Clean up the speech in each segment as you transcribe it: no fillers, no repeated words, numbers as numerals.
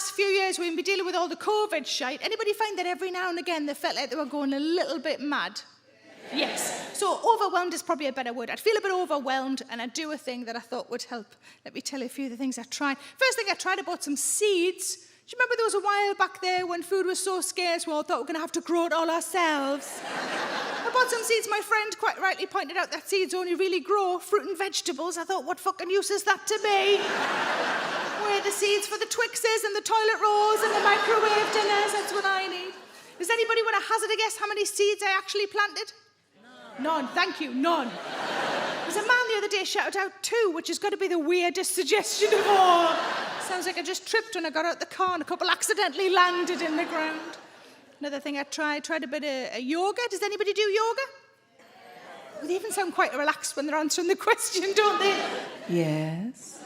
last few years we've been dealing with all the COVID shite, anybody find that every now and again they felt like they were going a little bit mad? Yes. So overwhelmed is probably a better word. I'd feel a bit overwhelmed and I'd do a thing that I thought would help. Let me tell you a few of the things I tried. First thing I tried, I bought some seeds. Do you remember there was a while back there when food was so scarce we all thought we were going to have to grow it all ourselves? I bought some seeds. My friend quite rightly pointed out that seeds only really grow fruit and vegetables. I thought, what fucking use is that to me? Where are the seeds for the Twixes and the toilet rolls and the microwave dinners? That's what I need. Does anybody want to hazard a guess how many seeds I actually planted? None. Thank you, none. There's a man the other day shouted out 2, which has got to be the weirdest suggestion of all. Sounds like I just tripped when I got out the car and a couple accidentally landed in the ground. Another thing I tried a bit of yoga. Does anybody do yoga? Well, they even sound quite relaxed when they're answering the question, don't they? Yes,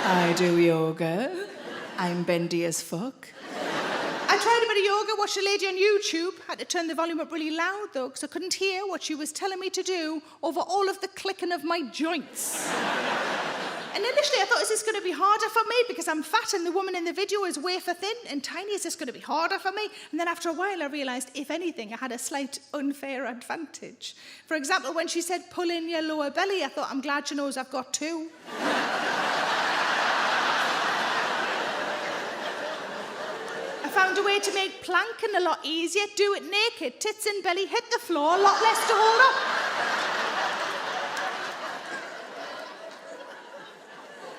I do yoga. I'm bendy as fuck. I tried a bit of yoga, watched a lady on YouTube. Had to turn the volume up really loud, though, because I couldn't hear what she was telling me to do over all of the clicking of my joints. And initially I thought, is this going to be harder for me? Because I'm fat and the woman in the video is wafer thin and tiny. Is this going to be harder for me? And then after a while I realised, if anything, I had a slight unfair advantage. For example, when she said, pull in your lower belly, I thought, I'm glad she knows I've got 2. I found a way to make planking a lot easier. Do it naked, tits and belly hit the floor, a lot less to hold up.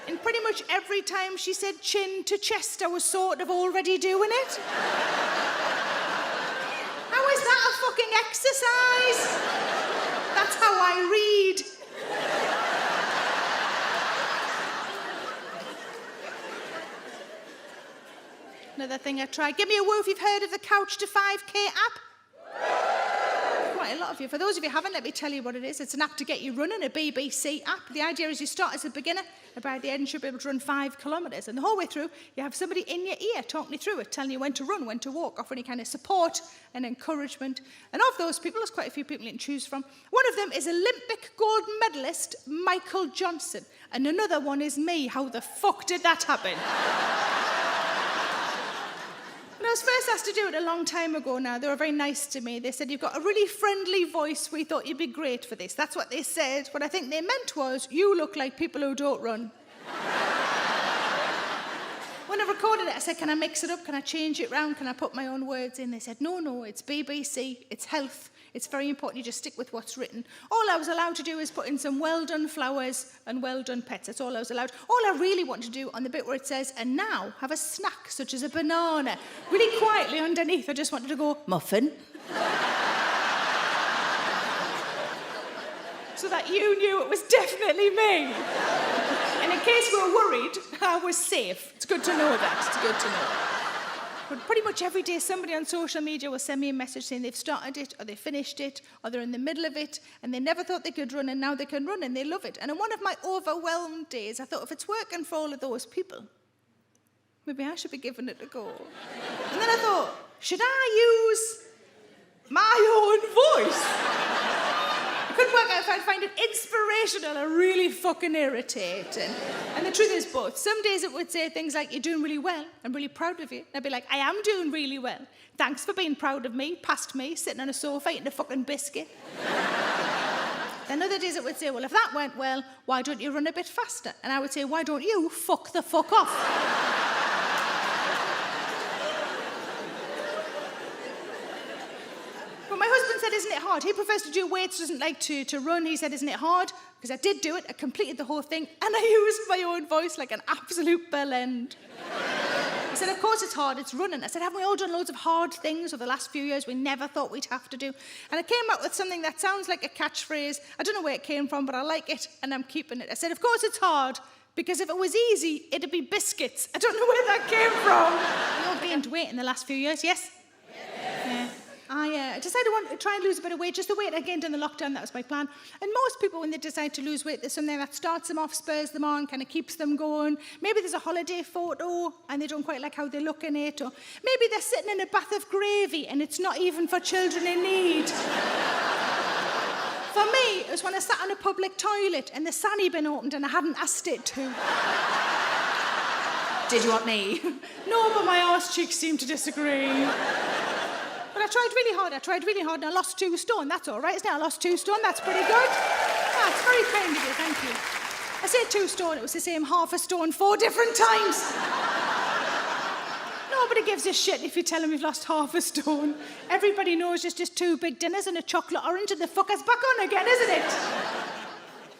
And pretty much every time she said chin to chest, I was sort of already doing it. How is that a fucking exercise? That's how I read. Another thing I tried. Give me a woo if you've heard of the Couch to 5K app. Quite a lot of you. For those of you who haven't, let me tell you what it is. It's an app to get you running, a BBC app. The idea is you start as a beginner, and by the end you should be able to run 5 kilometres. And the whole way through, you have somebody in your ear talking you through it, telling you when to run, when to walk, offering any kind of support and encouragement. And of those people, there's quite a few people you can choose from. One of them is Olympic gold medalist Michael Johnson. And another one is me. How the fuck did that happen? When I was first asked to do it a long time ago now, they were very nice to me. They said, you've got a really friendly voice. We thought you'd be great for this. That's what they said. What I think they meant was, you look like people who don't run. When I recorded it, I said, can I mix it up? Can I change it round? Can I put my own words in? They said, no, it's BBC, it's health. It's very important you just stick with what's written. All I was allowed to do is put in some well-done flowers and well-done pets. That's all I was allowed. All I really want to do on the bit where it says, and now have a snack, such as a banana. Really quietly underneath, I just wanted to go, muffin. So that you knew it was definitely me. And in case we were worried, I was safe. It's good to know that. It's good to know. But pretty much every day, somebody on social media will send me a message saying they've started it, or they finished it, or they're in the middle of it, and they never thought they could run, and now they can run, and they love it. And on one of my overwhelmed days, I thought, if it's working for all of those people, maybe I should be giving it a go. And then I thought, should I use my own voice? I couldn't work out if I'd find it inspirational or really fucking irritating. And the truth is both. Some days it would say things like, you're doing really well, I'm really proud of you. And I'd be like, I am doing really well. Thanks for being proud of me, past me, sitting on a sofa eating a fucking biscuit. Then other days it would say, well, if that went well, why don't you run a bit faster? And I would say, why don't you fuck the fuck off? But my husband said, isn't it hard? He prefers to do weights, doesn't like to run. He said, isn't it hard? Because I did do it, I completed the whole thing, and I used my own voice like an absolute bell end. I said, of course it's hard, it's running. I said, haven't we all done loads of hard things over the last few years we never thought we'd have to do? And I came up with something that sounds like a catchphrase. I don't know where it came from, but I like it, and I'm keeping it. I said, of course it's hard, because if it was easy, it'd be biscuits. I don't know where that came from. You've all gained weight in the last few years, yes? Yeah. I decided I wanted to try and lose a bit of weight, just the weight I gained in the lockdown. That was my plan. And most people, when they decide to lose weight, there's something that starts them off, spurs them on, kind of keeps them going. Maybe there's a holiday photo and they don't quite like how they look in it, or maybe they're sitting in a bath of gravy and it's not even for children in need. For me, it was when I sat on a public toilet and the Sanny bin opened and I hadn't asked it to. Did you want me? No, but my arse cheeks seem to disagree. But I tried really hard, and I lost 2 stone. That's all right, isn't it? I lost 2 stone, that's pretty good. That's very kind of you, thank you. I said 2 stone, it was the same half a stone 4 different times. Nobody gives a shit if you tell them you've lost half a stone. Everybody knows it's just 2 big dinners and a chocolate orange and the fucker's back on again, isn't it?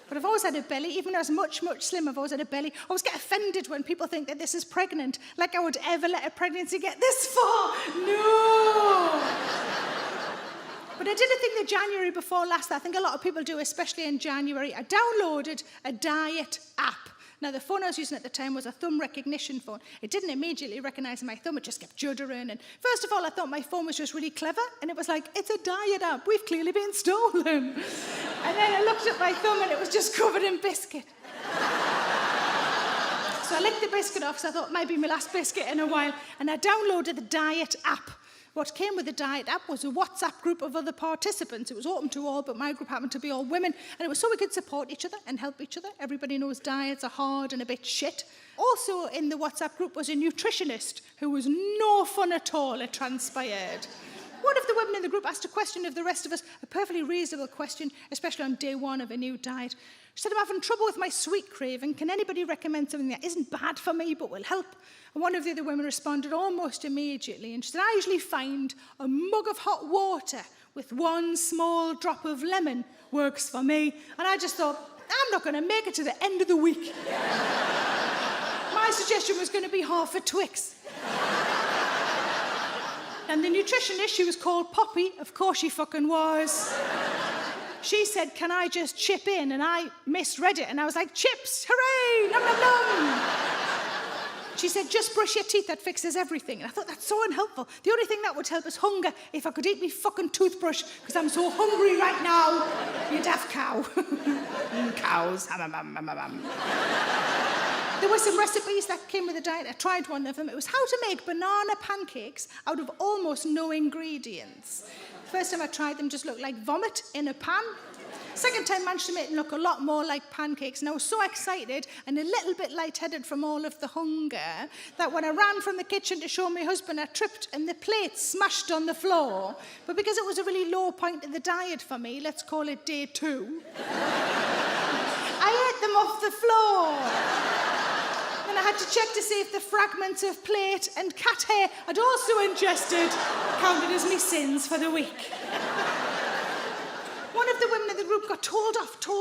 But I've always had a belly, even when I was much, much slim, I've always had a belly. I always get offended when people think that this is pregnant, like I would ever let a pregnancy get this far. No! But I did a thing the January before last that I think a lot of people do, especially in January. I downloaded a diet app. Now, the phone I was using at the time was a thumb recognition phone. It didn't immediately recognise my thumb, it just kept juddering. And first of all, I thought my phone was just really clever, and it was like, it's a diet app, we've clearly been stolen. And then I looked at my thumb, and it was just covered in biscuit. So I licked the biscuit off, so I thought it might be my last biscuit in a while, and I downloaded the diet app. What came with the diet app was a WhatsApp group of other participants. It was open to all, but my group happened to be all women. And it was so we could support each other and help each other. Everybody knows diets are hard and a bit shit. Also in the WhatsApp group was a nutritionist who was no fun at all, it transpired. One of the women in the group asked a question of the rest of us, a perfectly reasonable question, especially on day 1 of a new diet. She said, I'm having trouble with my sweet craving. Can anybody recommend something that isn't bad for me but will help? And one of the other women responded almost immediately. And she said, I usually find a mug of hot water with 1 small drop of lemon works for me. And I just thought, I'm not going to make it to the end of the week. My suggestion was going to be half a Twix. And the nutritionist, she was called Poppy. Of course she fucking was. She said, can I just chip in? And I misread it. And I was like, chips, hooray, nom, nom, nom. She said, just brush your teeth, that fixes everything. And I thought, that's so unhelpful. The only thing that would help is hunger. If I could eat me fucking toothbrush, because I'm so hungry right now. You daft cow. Cows. There were some recipes that came with the diet. I tried one of them. It was how to make banana pancakes out of almost no ingredients. First time I tried them, just looked like vomit in a pan. Second time, managed to make them look a lot more like pancakes. And I was so excited and a little bit lightheaded from all of the hunger that when I ran from the kitchen to show my husband, I tripped and the plate smashed on the floor. But because it was a really low point in the diet for me, let's call it day 2, I ate them off the floor. Then I had to check to see if the fragments of plate and cat hair I'd also ingested counted as my sins for the week. One of the women in the group got told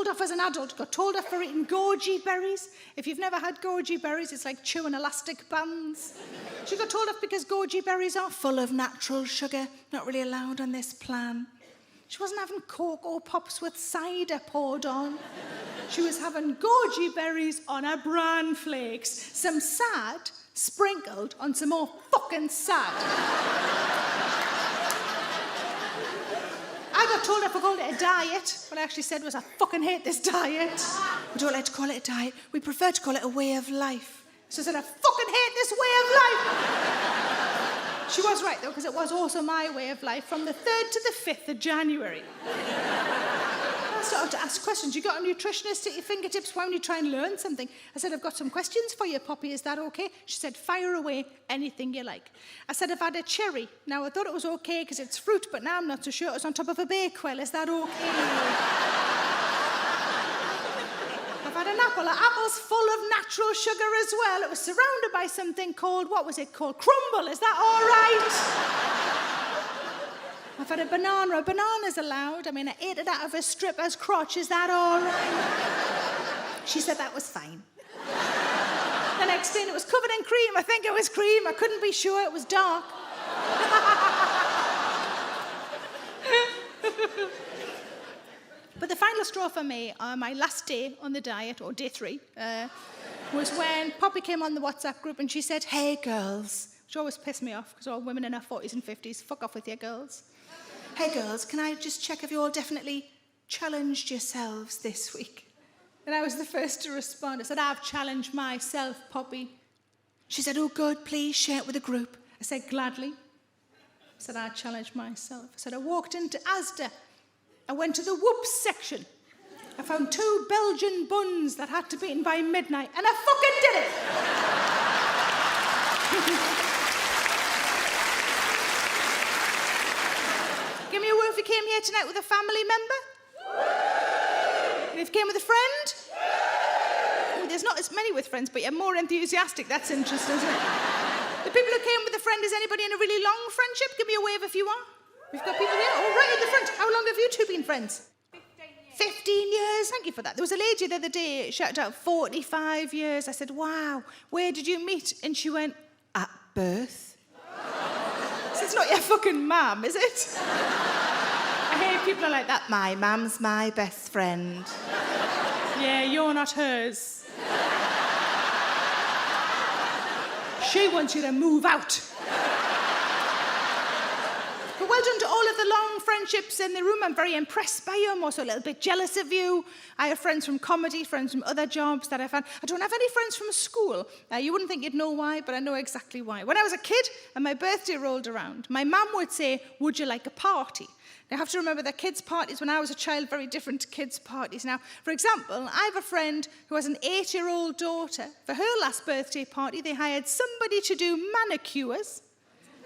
off as an adult, got told off for eating goji berries. If you've never had goji berries, it's like chewing elastic bands. She got told off because goji berries are full of natural sugar, not really allowed on this plan. She wasn't having Cocoa Pops with cider poured on. She was having goji berries on her bran flakes, some sad sprinkled on some more fucking sad. I got told I called it a diet. What I actually said was, I fucking hate this diet. We don't like to call it a diet. We prefer to call it a way of life. So I said, I fucking hate this way of life. She was right, though, because it was also my way of life from the 3rd to the 5th of January. I started to ask questions. You got a nutritionist at your fingertips, why don't you try and learn something? I said, I've got some questions for you, Poppy, is that okay? She said, fire away, anything you like. I said, I've had a cherry. Now, I thought it was okay because it's fruit, but now I'm not so sure it's on top of a bakewell. Is that okay? I've had an apple. An apple's full of natural sugar as well. It was surrounded by something called, what was it called? Crumble. Is that all right? I've had a banana. A banana's allowed. I mean, I ate it out of a stripper's crotch. Is that all right? She said that was fine. The next thing, it was covered in cream. I think it was cream. I couldn't be sure. It was dark. But the final straw for me, my last day on the diet, or day 3, was when Poppy came on the WhatsApp group and she said, hey, girls. Which always pissed me off, because all women in their 40s and 50s, fuck off with your girls. Hey, girls, can I just check if you all definitely challenged yourselves this week? And I was the first to respond. I said, I've challenged myself, Poppy. She said, oh, good, please share it with the group. I said, gladly. I said, I challenged myself. I said, I walked into Asda. I went to the whoops section. I found 2 Belgian buns that had to be eaten by midnight, and I fucking did it! Give me a word if you came here tonight with a family member. And if you came with a friend. Oh, there's not as many with friends, but you're more enthusiastic. That's interesting, isn't it? The people who came with a friend, is anybody in a really long friendship? Give me a wave if you are. We've got people here. Oh, right in the front. How long have you two been friends? 15 years. Thank you for that. There was a lady the other day, shouted out 45 years. I said, wow, where did you meet? And she went, at birth. So it's not your fucking mum, is it? I hear people are like that. My mum's my best friend. Yeah, you're not hers. She wants you to move out. But well done to all of the long friendships in the room. I'm very impressed by you. I'm also a little bit jealous of you. I have friends from comedy, friends from other jobs that I found. I don't have any friends from school. You wouldn't think you'd know why, but I know exactly why. When I was a kid and my birthday rolled around, my mum would say, would you like a party? Now, you have to remember that kids' parties when I was a child, very different to kids' parties now. For example, I have a friend who has an 8-year-old daughter. For her last birthday party, they hired somebody to do manicures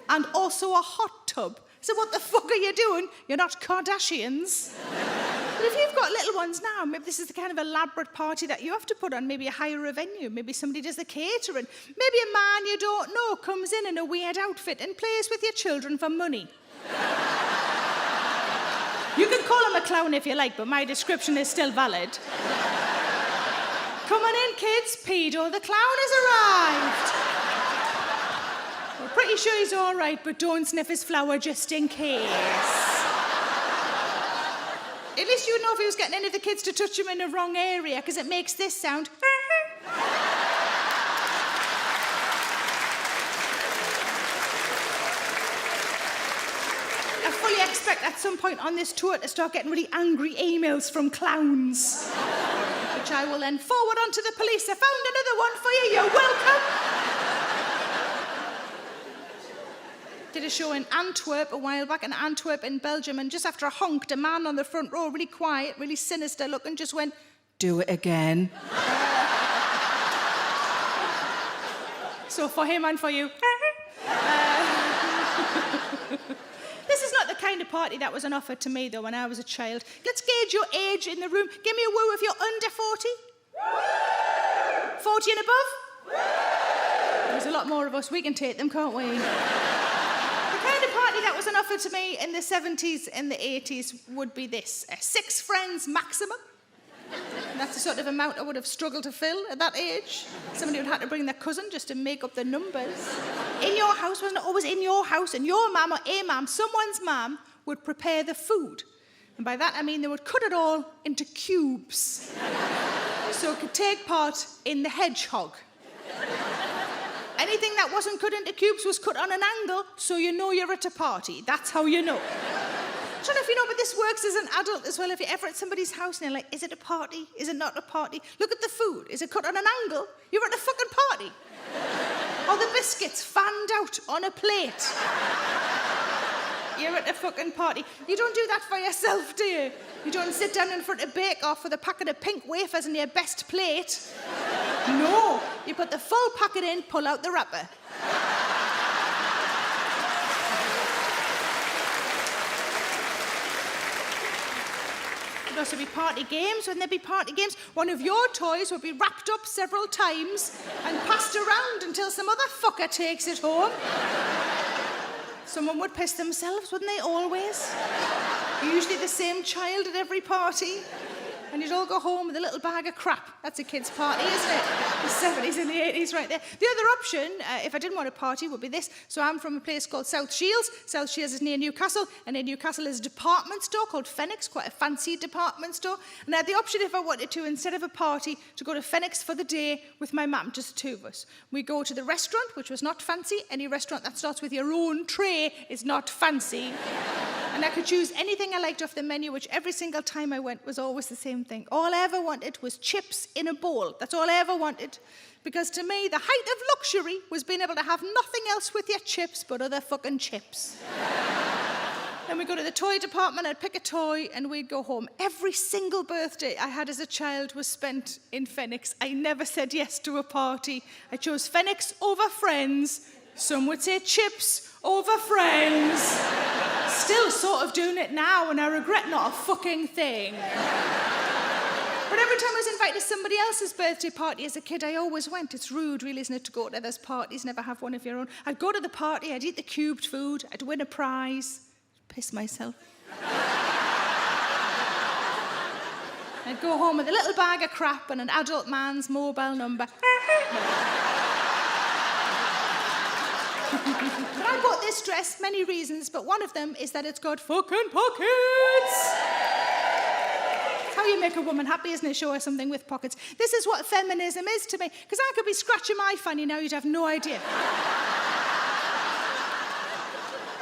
and also a hot tub. So what the fuck are you doing? You're not Kardashians. But if you've got little ones now, maybe this is the kind of elaborate party that you have to put on. Maybe you hire a venue. Maybe somebody does the catering. Maybe a man you don't know comes in a weird outfit and plays with your children for money. You can call him a clown if you like, but my description is still valid. Come on in, kids. Pedo the clown has arrived. We're pretty sure he's all right, but don't sniff his flower just in case. At least you'd know if he was getting any of the kids to touch him in the wrong area, because it makes this sound. I fully expect at some point on this tour to start getting really angry emails from clowns, which I will then forward on to the police. I found another one for you. You're welcome. Did a show in Antwerp a while back, in Antwerp in Belgium, and just after I honked, a man on the front row, really quiet, really sinister looking, just went, do it again. So for him and for you. This is not the kind of party that was an offer to me, though, when I was a child. Let's gauge your age in the room. Give me a woo if you're under 40. 40 and above? There's a lot more of us. We can take them, can't we? The kind of party that was an offer to me in the 70s and the 80s would be this. 6 friends maximum. That's the sort of amount I would have struggled to fill at that age. Somebody would have to bring their cousin just to make up the numbers. In your house, wasn't it always in your house? And your mum or a mum, someone's mum, would prepare the food. And by that I mean they would cut it all into cubes. So it could take part in the hedgehog. Anything that wasn't cut into cubes was cut on an angle, so you know you're at a party. That's how you know. I don't know if you know, but this works as an adult as well. If you're ever at somebody's house and you're like, is it a party? Is it not a party? Look at the food. Is it cut on an angle? You're at a fucking party. Or the biscuits fanned out on a plate. You're at a fucking party. You don't do that for yourself, do you? You don't sit down in front of Bake Off with a packet of pink wafers in your best plate. No. You put the full packet in, pull out the wrapper. There'd also be party games. Wouldn't there be party games? One of your toys would be wrapped up several times and passed around until some other fucker takes it home. Someone would piss themselves, wouldn't they, always? Usually the same child at every party. And you'd all go home with a little bag of crap. That's a kid's party, isn't it? The 70s and the 80s right there. The other option, if I didn't want a party, would be this. So I'm from a place called South Shields. South Shields is near Newcastle. And in Newcastle is a department store called Phoenix, quite a fancy department store. And I had the option, if I wanted to, instead of a party, to go to Phoenix for the day with my mum, just the two of us. We go to the restaurant, which was not fancy. Any restaurant that starts with your own tray is not fancy. And I could choose anything I liked off the menu, which every single time I went was always the same thing. All I ever wanted was chips in a bowl. That's all I ever wanted. Because to me, the height of luxury was being able to have nothing else with your chips but other fucking chips. Then we'd go to the toy department, I'd pick a toy, and we'd go home. Every single birthday I had as a child was spent in Phoenix. I never said yes to a party. I chose Phoenix over friends Some would say chips over friends. Still sort of doing it now, and I regret not a fucking thing. But every time I was invited to somebody else's birthday party as a kid, I always went. It's rude, really, isn't it, to go to others' parties, never have one of your own. I'd go to the party, I'd eat the cubed food, I'd win a prize, piss myself. I'd go home with a little bag of crap and an adult man's mobile number. But I bought this dress, many reasons, but one of them is that it's got fucking pockets. It's how you make a woman happy, isn't it? Show her something with pockets. This is what feminism is to me, because I could be scratching my fanny now, you'd have no idea.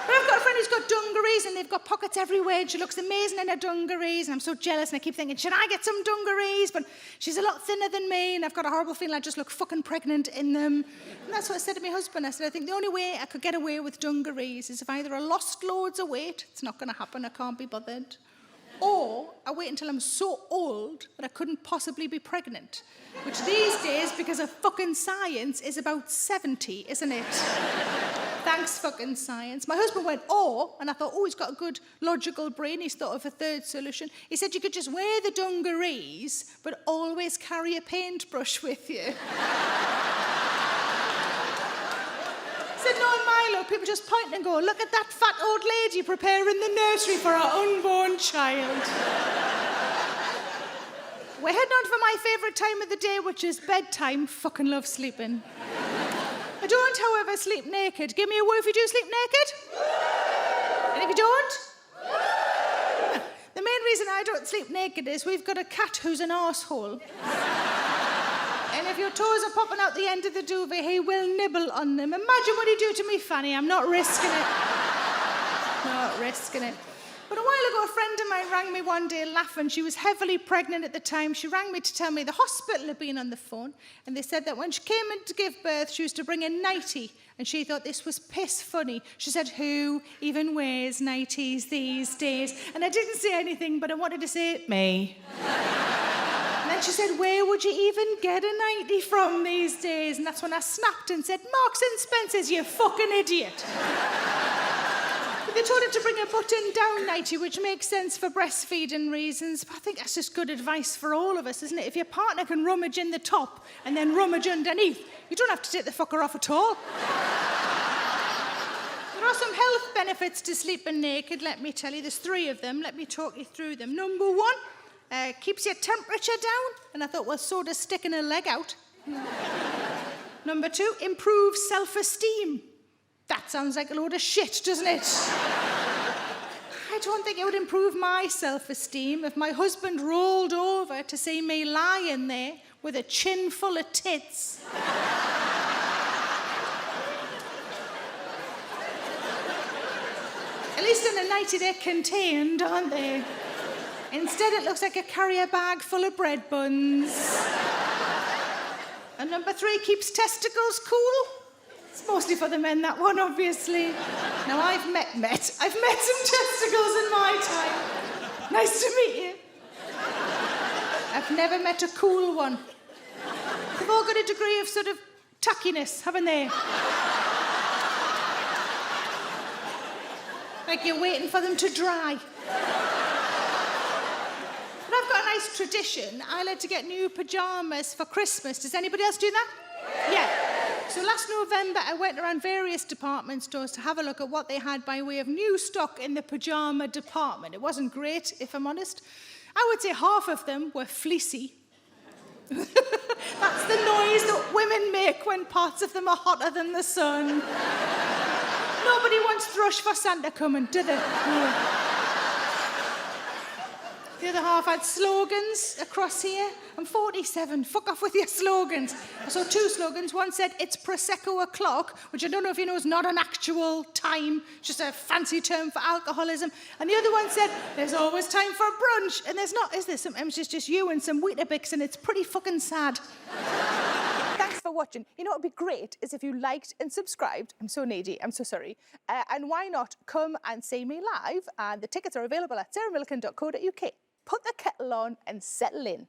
But I've got a friend who's got dungarees and they've got pockets everywhere and she looks amazing in her dungarees and I'm so jealous and I keep thinking, should I get some dungarees? But she's a lot thinner than me and I've got a horrible feeling I just look fucking pregnant in them. And that's what I said to my husband. I said, I think the only way I could get away with dungarees is if either I lost loads of weight, it's not going to happen, I can't be bothered, or I wait until I'm so old that I couldn't possibly be pregnant. Which these days, because of fucking science, is about 70, isn't it? Thanks, fucking science. My husband went, oh, and I thought, oh, he's got a good logical brain. He's thought of a third solution. He said you could just wear the dungarees, but always carry a paintbrush with you. He said, no, in Milo, people just point and go, look at that fat old lady preparing the nursery for her unborn child. We're heading on for my favourite time of the day, which is bedtime. Fucking love sleeping. I don't, however, sleep naked. Give me a word if you do sleep naked. And if you don't? The main reason I don't sleep naked is we've got a cat who's an arsehole. And if your toes are popping out the end of the duvet, he will nibble on them. Imagine what he'd do to me, Fanny. I'm not risking it. Not risking it. But a while ago, a friend of mine rang me one day laughing. She was heavily pregnant at the time. She rang me to tell me the hospital had been on the phone, and they said that when she came in to give birth, she was to bring a nightie, and she thought this was piss funny. She said, who even wears nighties these days? And I didn't say anything, but I wanted to say, me. And then she said, where would you even get a nightie from these days? And that's when I snapped and said, Marks and Spencer's, you fucking idiot. They told her to bring a button-down nightie, which makes sense for breastfeeding reasons, but I think that's just good advice for all of us, isn't it? If your partner can rummage in the top and then rummage underneath, you don't have to take the fucker off at all. There are some health benefits to sleeping naked, let me tell you. There's 3 of them. Let me talk you through them. Number 1, keeps your temperature down, and I thought, well, so does sticking a leg out. Number 2, improves self-esteem. That sounds like a load of shit, doesn't it? I don't think it would improve my self-esteem if my husband rolled over to see me lying there with a chin full of tits. At least in a nightie they're contained, aren't they? Instead it looks like a carrier bag full of bread buns. And number 3, keeps testicles cool. It's mostly for the men, that one, obviously. Now, I've met some testicles in my time. Nice to meet you. I've never met a cool one. They've all got a degree of sort of tackiness, haven't they? Like you're waiting for them to dry. But I've got a nice tradition. I like to get new pyjamas for Christmas. Does anybody else do that? Yeah. So last November, I went around various department stores to have a look at what they had by way of new stock in the pyjama department. It wasn't great, if I'm honest. I would say half of them were fleecy. That's the noise that women make when parts of them are hotter than the sun. Nobody wants thrush for Santa coming, do they? No. The other half had slogans across here. I'm 47, fuck off with your slogans. I saw 2 slogans. One said, it's Prosecco o'clock, which I don't know if you know is not an actual time, just a fancy term for alcoholism. And the other one said, there's always time for a brunch. And there's not, is there? Sometimes it's just you and some Weetabix, and it's pretty fucking sad. Thanks for watching. You know what would be great is if you liked and subscribed. I'm so needy, I'm so sorry. And why not come and see me live? And the tickets are available at sarahmillican.co.uk. Put the kettle on and settle in.